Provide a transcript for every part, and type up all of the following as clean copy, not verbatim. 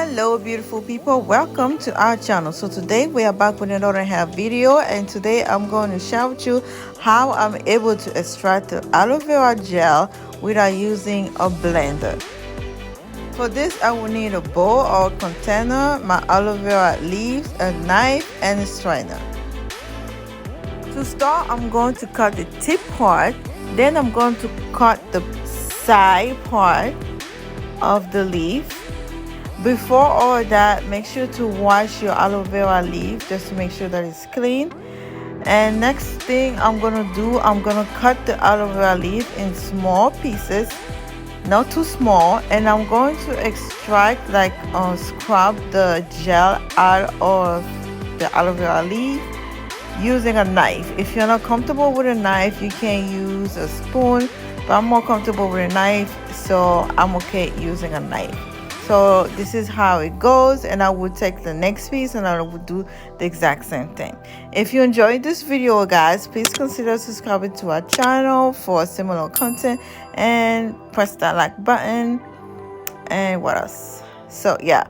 Hello beautiful people, welcome to our channel. So today we are back with another hair video, and today I'm going to share with you how I'm able to extract the aloe vera gel without using a blender. For this I will need a bowl or container, my aloe vera leaves, a knife and a strainer. To start, I'm going to cut the tip part, then I'm going to cut the side part of the leaf. Before all that, make sure to wash your aloe vera leaf just to make sure that it's clean. And next thing I'm gonna do, I'm gonna cut the aloe vera leaf in small pieces, not too small, and I'm going to extract, like scrub the gel out of the aloe vera leaf using a knife. If you're not comfortable with a knife, you can use a spoon, but I'm more comfortable with a knife, so I'm okay using a knife. So this is how it goes, and I would take the next piece and I would do the exact same thing. If you enjoyed this video, guys, please consider subscribing to our channel for similar content and press that like button. And what else? So yeah,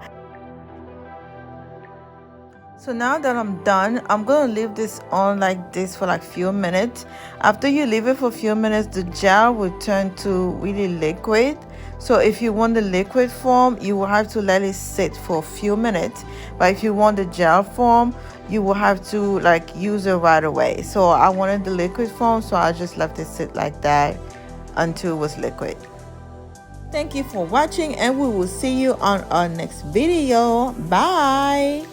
so now that I'm done, I'm gonna leave this on like this for like few minutes. After you leave it for a few minutes, the gel will turn to really liquid. So if you want the liquid form, you will have to let it sit for a few minutes. But if you want the gel form, you will have to like use it right away. So I wanted the liquid form, so I just left it sit like that until it was liquid. Thank you for watching, and we will see you on our next video. Bye.